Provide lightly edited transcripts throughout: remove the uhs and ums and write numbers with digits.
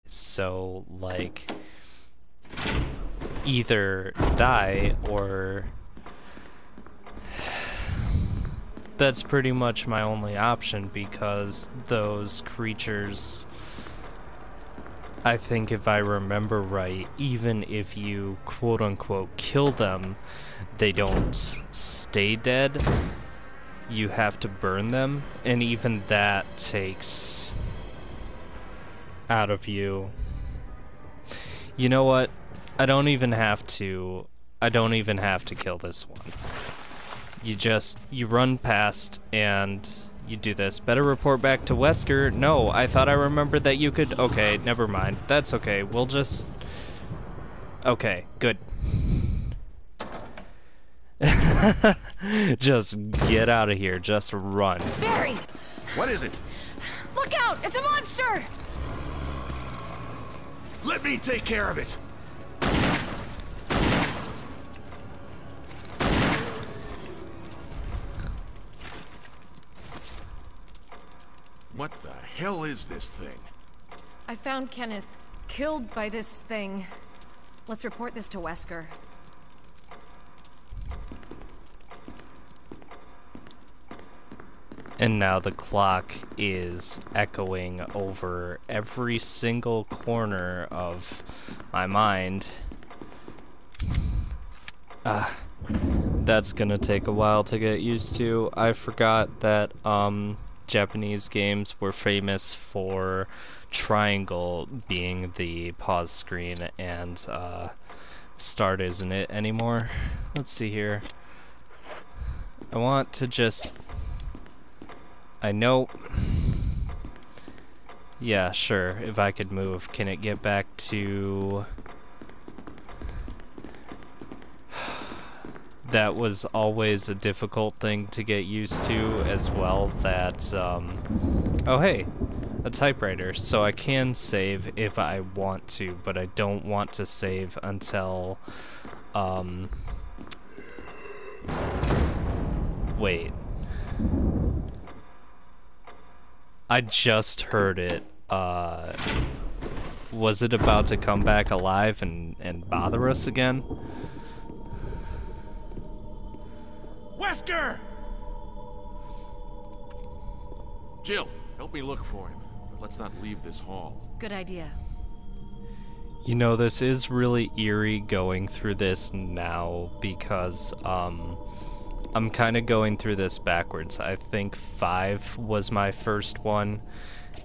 So, like, either die or... That's pretty much my only option, because those creatures, I think if I remember right, even if you quote-unquote kill them, they don't stay dead. You have to burn them, and even that takes out of you. You know what? I don't even have to kill this one. You run past and you do this. Better report back to Wesker. No, I thought I remembered that you could... Okay, never mind. That's okay. We'll just... Okay, good. Just get out of here. Just run. Barry! What is it? Look out! It's a monster! Let me take care of it! What the hell is this thing? I found Kenneth killed by this thing. Let's report this to Wesker. And now the clock is echoing over every single corner of my mind. That's gonna take a while to get used to. I forgot that Japanese games were famous for triangle being the pause screen, and start isn't it anymore. Let's see here. I want to just... I know... Yeah, sure, if I could move. Can it get back to... That was always a difficult thing to get used to as well, that, Oh hey, a typewriter, so I can save if I want to, but I don't want to save until, Wait. I just heard it. Was it about to come back alive and bother us again? Wesker! Jill, help me look for him. But let's not leave this hall. Good idea. You know, this is really eerie going through this now because, I'm kind of going through this backwards. I think 5 was my first one,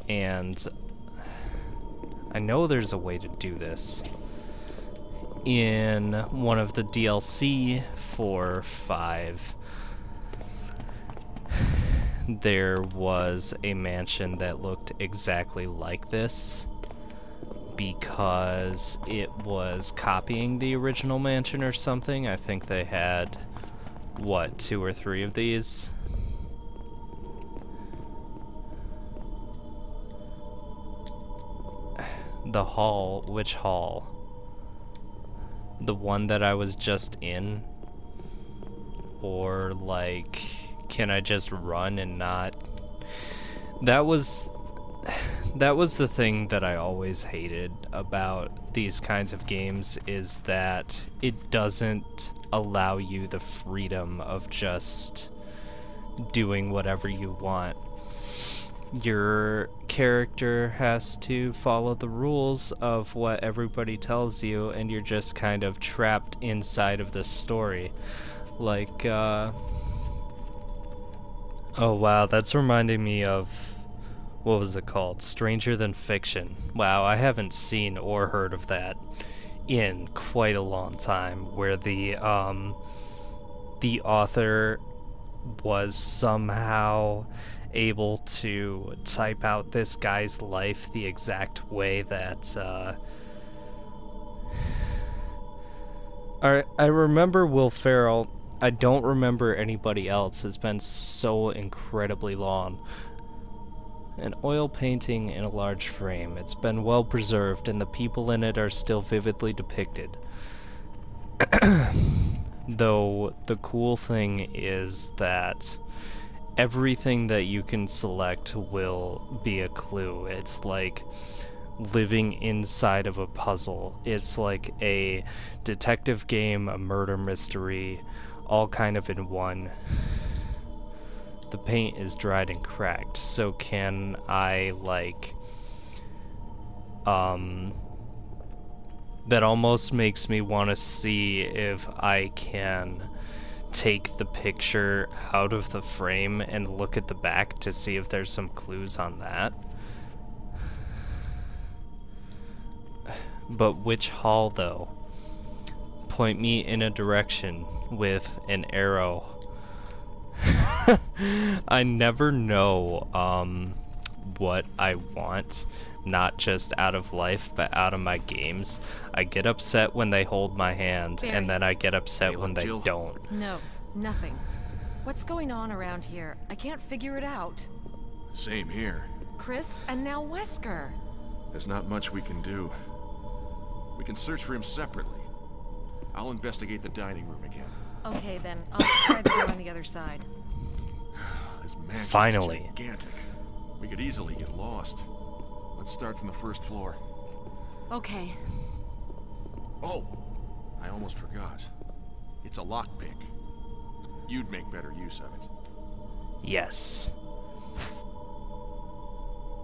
and I know there's a way to do this. In one of the DLC for 5, there was a mansion that looked exactly like this because it was copying the original mansion or something. I think they had, what, 2 or 3 of these? The hall, which hall? The one that I was just in? Or, like, can I just run and not... That was the thing that I always hated about these kinds of games, is that it doesn't allow you the freedom of just doing whatever you want. Your character has to follow the rules of what everybody tells you, and you're just kind of trapped inside of this story. Like, oh wow, that's reminding me of, what was it called? Stranger Than Fiction. Wow, I haven't seen or heard of that in quite a long time, where the author was somehow able to type out this guy's life the exact way that, I remember Will Ferrell. I don't remember anybody else. It's been so incredibly long. An oil painting in a large frame. It's been well preserved, and the people in it are still vividly depicted. Though the cool thing is that everything that you can select will be a clue. It's like living inside of a puzzle. It's like a detective game, a murder mystery, all kind of in one. The paint is dried and cracked, so can I, like, that almost makes me want to see if I can take the picture out of the frame and look at the back to see if there's some clues on that. But which hall, though? Point me in a direction with an arrow. I never know what I want, not just out of life, but out of my games. I get upset when they hold my hand, Barry. and then I get upset Hey, when look, they Jill. don't. No, nothing. What's going on around here? I can't figure it out. Same here. Chris, and now Wesker. There's not much we can do. We can search for him separately. I'll investigate the dining room again. Okay, then. I'll try the door on the other side. This mansion Finally. is gigantic. We could easily get lost. Let's start from the first floor. Okay. Oh, I almost forgot. It's a lockpick. You'd make better use of it. Yes.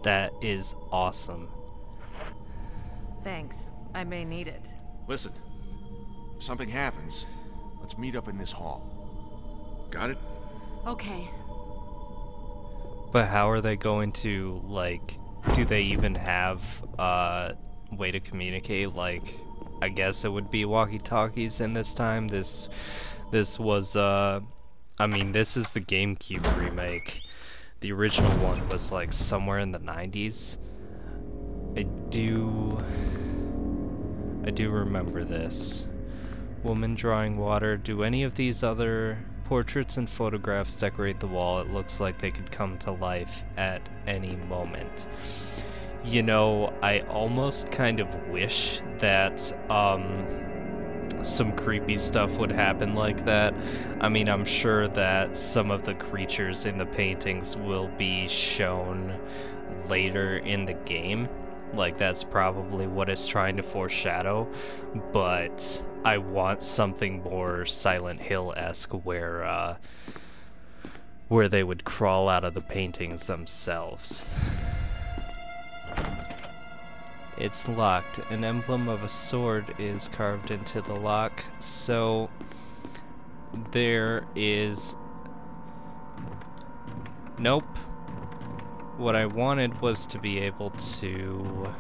That is awesome. Thanks. I may need it. Listen, if something happens, let's meet up in this hall. Got it? Okay. But how are they going to, like, do they even have a way to communicate? Like, I guess it would be walkie-talkies in this time. This was, I mean, this is the GameCube remake. The original one was, like, somewhere in the 90s. I do remember this. Woman drawing water. Do any of these other portraits and photographs decorate the wall? It looks like they could come to life at any moment. You know, I almost kind of wish that some creepy stuff would happen like that. I mean, I'm sure that some of the creatures in the paintings will be shown later in the game. Like, that's probably what it's trying to foreshadow, but I want something more Silent Hill-esque where they would crawl out of the paintings themselves. It's locked. An emblem of a sword is carved into the lock, so there is... Nope. What I wanted was to be able to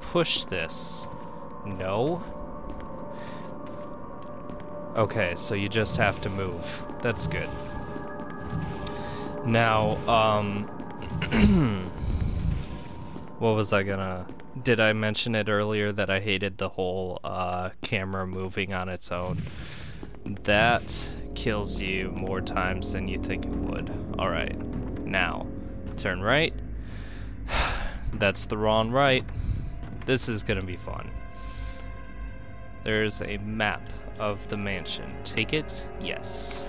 push this. No? Okay, so you just have to move. That's good. Now, what was I gonna... Did I mention it earlier that I hated the whole camera moving on its own? That kills you more times than you think it would. Alright, now, turn right. That's the wrong right. This is gonna be fun. There's a map of the mansion. Take it? Yes.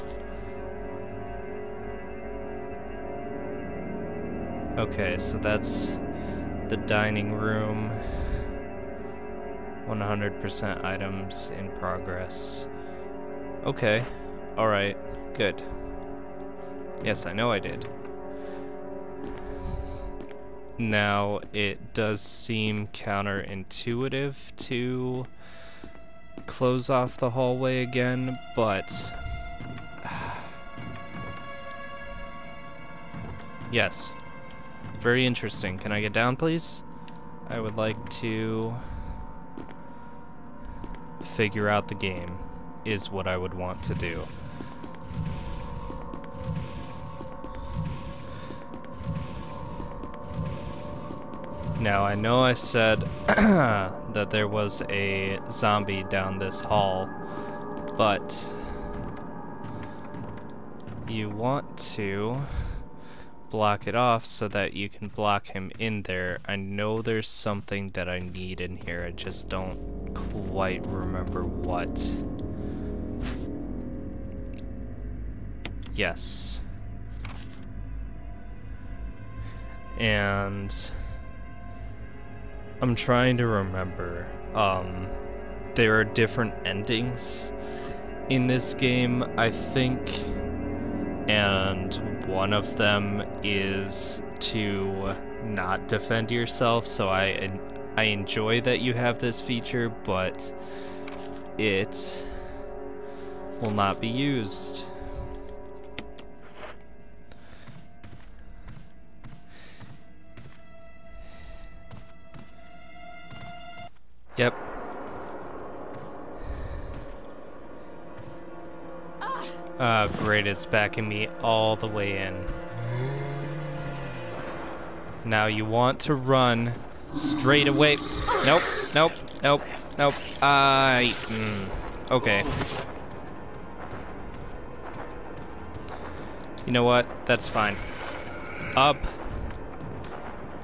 Okay, so that's the dining room. 100% items in progress. Okay. Alright. Good. Yes, I know I did. Now, it does seem counterintuitive to close off the hallway again, but... Yes. Very interesting. Can I get down, please? I would like to figure out the game, is what I would want to do. Now, I know I said that there was a zombie down this hall, but you want to block it off so that you can block him in there. I know there's something that I need in here, I just don't quite remember what. Yes. and I'm trying to remember. There are different endings in this game, I think, and one of them is to not defend yourself, so I enjoy that you have this feature, but it will not be used. Yep. Great, it's backing me all the way in. Now you want to run straight away. Nope, nope, nope, nope. Okay. You know what? That's fine. Up.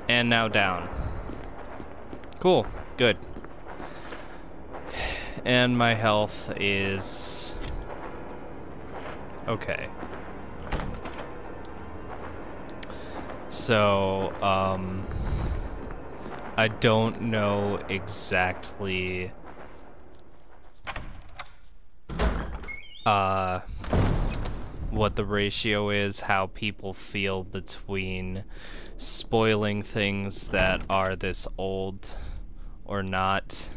And now down. Cool. Good. And my health is... okay. So, I don't know exactly what the ratio is, how people feel between spoiling things that are this old or not.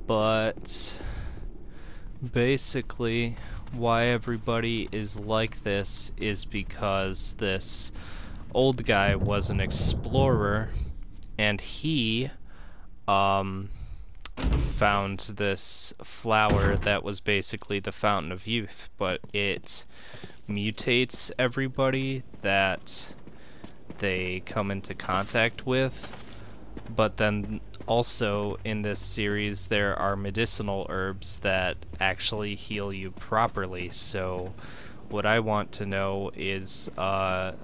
But basically, why everybody is like this is because this old guy was an explorer, and he found this flower that was basically the fountain of youth, but it mutates everybody that they come into contact with. But then also in this series there are medicinal herbs that actually heal you properly, so what I want to know is the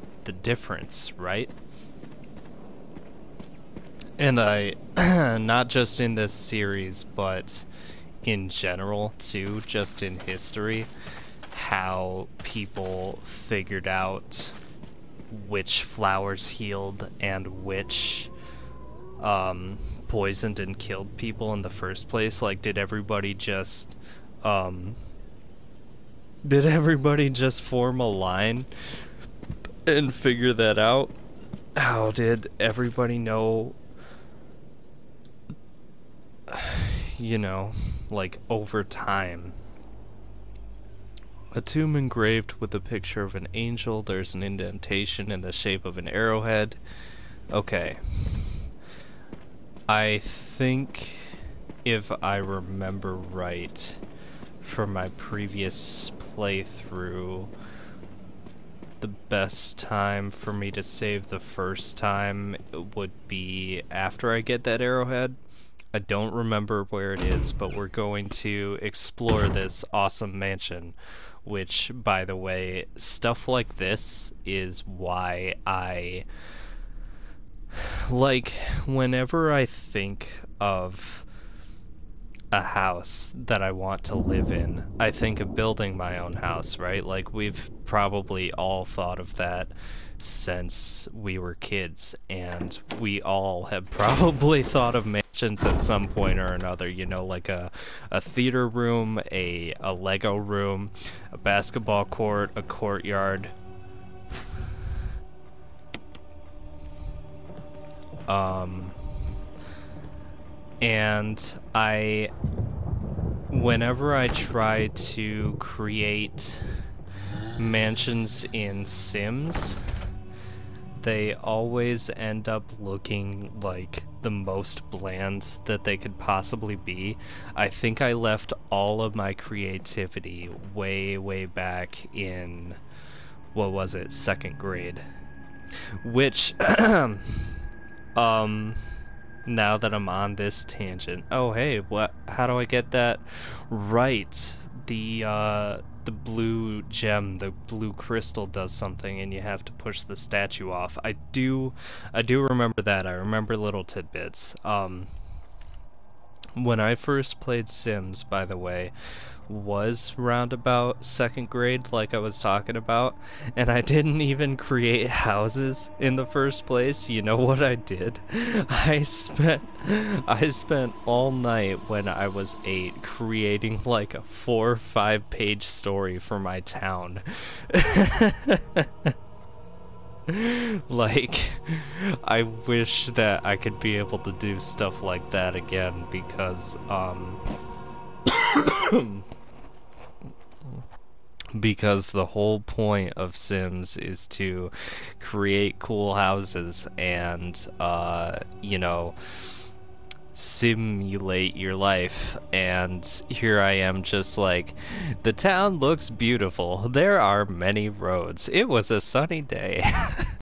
difference, right? And I, not just in this series, but in general too, just in history, how people figured out which flowers healed and which poisoned and killed people in the first place. Like, did everybody just form a line and figure that out? How did everybody know, you know, like, over time? A tomb engraved with a picture of an angel. There's an indentation in the shape of an arrowhead. Okay. I think, if I remember right, from my previous playthrough, the best time for me to save the first time would be after I get that arrowhead. I don't remember where it is, but we're going to explore this awesome mansion, which, by the way, stuff like this is why I... like, whenever I think of a house that I want to live in, I think of building my own house, right? Like, we've probably all thought of that since we were kids, and we all have probably thought of mansions at some point or another, you know, like a theater room, a Lego room, a basketball court, a courtyard. And whenever I try to create mansions in Sims, they always end up looking like the most bland that they could possibly be. I think I left all of my creativity way back in, what was it, 2nd grade. Which, now that I'm on this tangent, oh hey, how do I get that right? The blue gem, the blue crystal does something and you have to push the statue off. I do remember that. I remember little tidbits. when I first played Sims, by the way, was round about second grade, like I was talking about, and I didn't even create houses in the first place. You know what I did? I spent all night when I was 8 creating like a 4 or 5 page story for my town. Like, I wish that I could be able to do stuff like that again, because because the whole point of Sims is to create cool houses and, you know, simulate your life. And here I am just like, the town looks beautiful. There are many roads. It was a sunny day.